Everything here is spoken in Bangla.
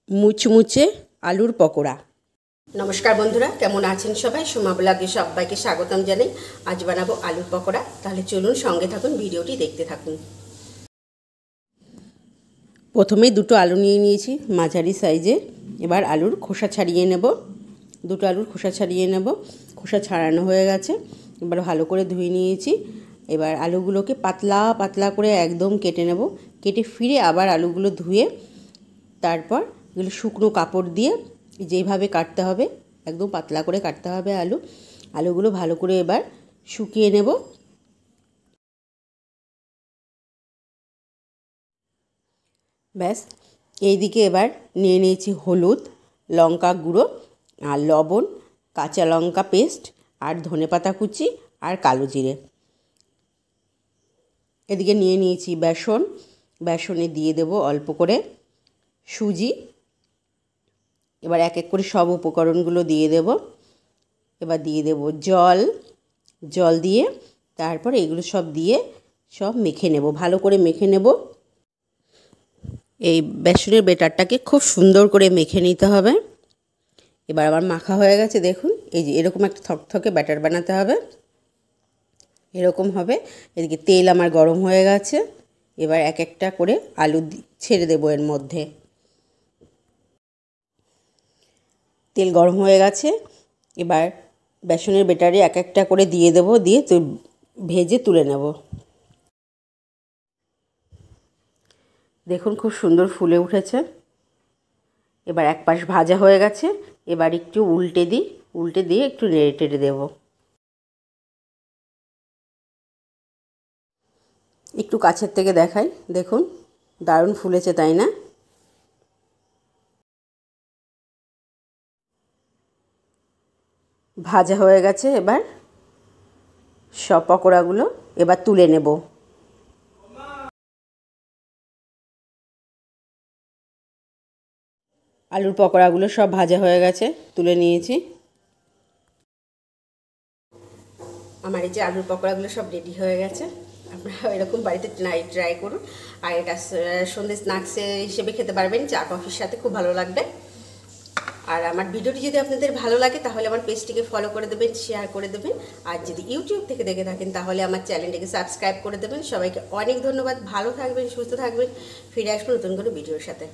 মুচমুচে আলুর পকোড়া। নমস্কার বন্ধুরা, কেমন আছেন সবাই? সোমা ব্লগে সবাইকে স্বাগতম জানাই। আজ বানাবো আলুর পকোড়া। তাহলে চলুন সঙ্গে থাকুন, ভিডিওটি দেখতে থাকুন। প্রথমেই দুটো আলু নিয়ে নিয়েছি মাঝারি সাইজে। এবার আলুর খোসা ছাড়িয়ে নেব। দুটো আলুর খোসা ছাড়িয়ে নেব। খোসা ছাড়ানো হয়ে গেছে। এবার ভালো করে ধুয়ে নিয়েছি। এবার আলুগুলোকে পাতলা পাতলা করে একদম কেটে নেব। কেটে ফিরে আবার আলুগুলো ধুয়ে তারপর এগুলো শুকনো কাপড় দিয়ে যেইভাবে কাটতে হবে, একদম পাতলা করে কাটতে হবে আলুগুলো ভালো করে এবার শুকিয়ে নেব। ব্যাস, এইদিকে এবার নিয়ে নিয়েছি হলুদ, লঙ্কা গুঁড়ো আর লবণ, কাঁচা লঙ্কা পেস্ট আর ধনেপাতা কুচি আর কালো জিরে। এদিকে নিয়ে নিয়েছি বেসনে দিয়ে দেব অল্প করে সুজি। এবার এক এক করে সব উপকরণগুলো দিয়ে দেব। এবার দিয়ে দেব জল দিয়ে তারপর এগুলো সব দিয়ে সব মেখে নেব, ভালো করে মেখে নেব। এই বেসনের ব্যাটারটাকে খুব সুন্দর করে মেখে নিতে হবে। এবার আমার মাখা হয়ে গেছে, দেখুন এই যে এরকম একটা থকথকে ব্যাটার বানাতে হবে, এরকম হবে। এদিকে তেল আমার গরম হয়ে গেছে। এবার এক একটা করে আলু ছেড়ে দেবো এর মধ্যে। তেল গরম হয়ে গেছে। এবার বেসনের ব্যাটারে এক একটা করে দিয়ে দেবো, দিয়ে ভেজে তুলে নেব। দেখুন খুব সুন্দর ফুলে উঠেছে। এবার এক পাশ ভাজা হয়ে গেছে। এবার একটু উল্টে দিয়ে একটু নেড়ে টেড়ে দেবো। একটু কাছের থেকে দেখাই, দেখুন দারুণ ফুলেছে, তাই না? ভাজা হয়ে গেছে। এবার সব পকোড়াগুলো এবার তুলে নেব। আলুর পকোড়াগুলো সব ভাজা হয়ে গেছে, তুলে নিয়েছি। আমার এই যে আলুর পকোড়াগুলো সব রেডি হয়ে গেছে। আপনারা এরকম বাড়িতে ট্রাই করুন। আর এটা সন্ধ্যে স্ন্যাক্স হিসেবে খেতে পারবেন, চা কফির সাথে খুব ভালো লাগবে। আর আমার ভিডিওটি যদি আপনাদের ভালো লাগে তাহলে আমার পেজটিকে ফলো করে দেবেন, শেয়ার করে দেবেন। আর যদি ইউটিউব থেকে দেখে থাকেন তাহলে আমার চ্যানেলটিকে সাবস্ক্রাইব করে দেবেন। সবাইকে অনেক ধন্যবাদ। ভালো থাকবেন, সুস্থ থাকবেন। ফিরে আসবো নতুন কোনো ভিডিওর সাথে।